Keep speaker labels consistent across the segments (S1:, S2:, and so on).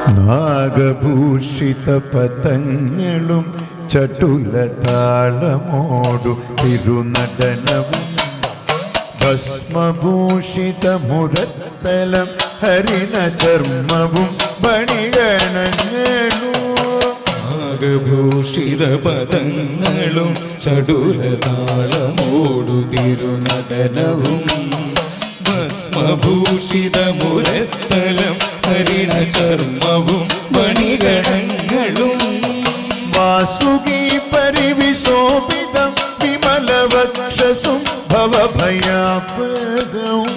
S1: നാഗഭൂഷിത പതങ്ങളും ചടുല താളമോടു തിരുനടനവും ഭസ്മഭൂഷിത മുരത്തലം ഹരിണ ചർമ്മവും ബണിഗണങ്ങളും
S2: നാഗഭൂഷിത പദങ്ങളും ചടുല താളമോടു തിരുനടനവും ഭസ്മഭൂഷിത മുരത്തലം ഹരിണ ചർമ്മവും മണിഗണങ്ങളും
S1: വാസുകി പരിവിശോഭിതം വിമലവക്ഷസും ഭവഭയാപകവും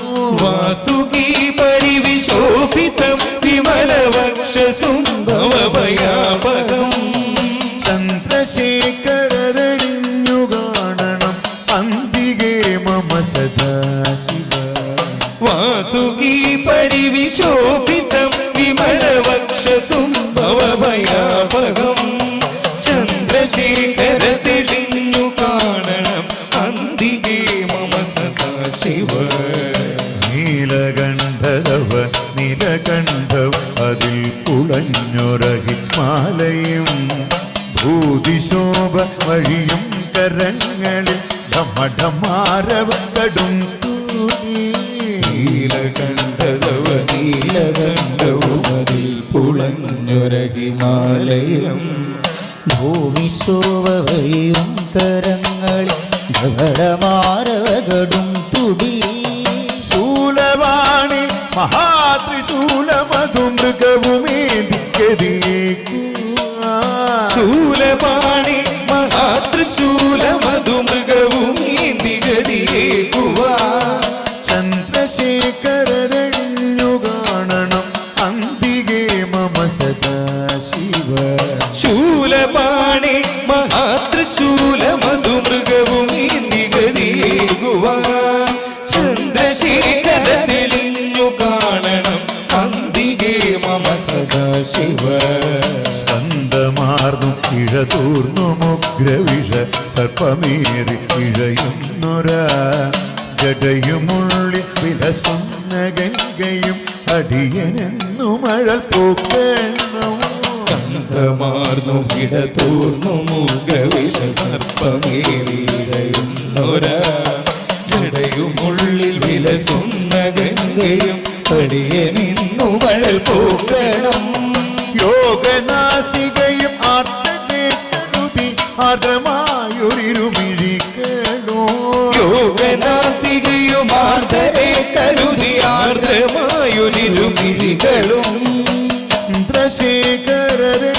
S2: വാസുകി പരിവിശോഭിതം വിമലവക്ഷസും ഭവഭയാപകം
S1: ചന്ദ്രശേഖരരണിഞ്ഞു കാണണം അന്തികേ മമ സദാശിവ
S2: വാസുകി പരിവിശോഭിതം വിമലവക്ഷസും ഭവഭയാപകം ചന്ദ്രശേഖര തെളിഞ്ഞു കാണണം അന്തികേ മമ സദാശിവ
S1: നീലകണ്ഠരവ നീലകണ്ഠം അതിൽ പുളഞ്ഞൊരഹിമാലയും ഭൂതിശോഭ വഴിയും കരങ്ങളിൽ ഢമഢമാരവ കടും
S2: നീലകണ്ഠരവ നീലകണ്ഠവും അതിൽ പുളഞ്ഞൊരഹിമാലയം
S3: ഭൂമിശോഭയും കരങ്ങളിൽ ധവളമാരവകടും തുടി
S1: ശൂലവാണി മഹാത്രിശൂലമധുമൃഗവുമേദിക്കതിയേക്കുവാ
S2: ശൂലപാണി മഹാത്രിശൂലമധുമൃഗവുമേദിഗതിയേക്കുവാ
S1: ചന്ദ്രശേഖരരണിഞ്ഞു കാണണം അന്തികേ മമ സദാശിവ
S2: ശൂലപാണി മഹാത്രിശൂലമധുമൃഗവുമേദിഗതിയേക്കുവാ ചന്ദ്രശേഖര തെളിഞ്ഞു കാണണം അന്തികേ മമ സദാശിവ
S1: സ്കന്ധമാർന്നു ഇഴതൂർന്നു മുഗ്രവിഷ സർപ്പമേറി ഇഴയുന്നൊരാ ജടയുമുള്ളി വിലസുന്ന ഗംഗയും അടിയനെന്നു മഴൽ പൂക്കണവും
S2: സ്കന്ധമാർന്നു ഇടതൂർന്നു മുഗ്രവിഷ സർപ്പമേറിയുന്നൊരാ ജടയുമുള്ളിൽ വിലസുന്ന ഗംഗയും അടിയനിന്നു മഴൽ പൂക്കണം
S1: യോഗനാസികയും ആർത്തകേട്ടരുതി ആർദ്രമായൊരിരുമിഴികളോ
S2: യോഗനാസികയും ആർദ്രരെ കരുതി ആർദ്രമായൊരിരുമിഴികളും
S1: ചന്ദ്രശേഖരരെ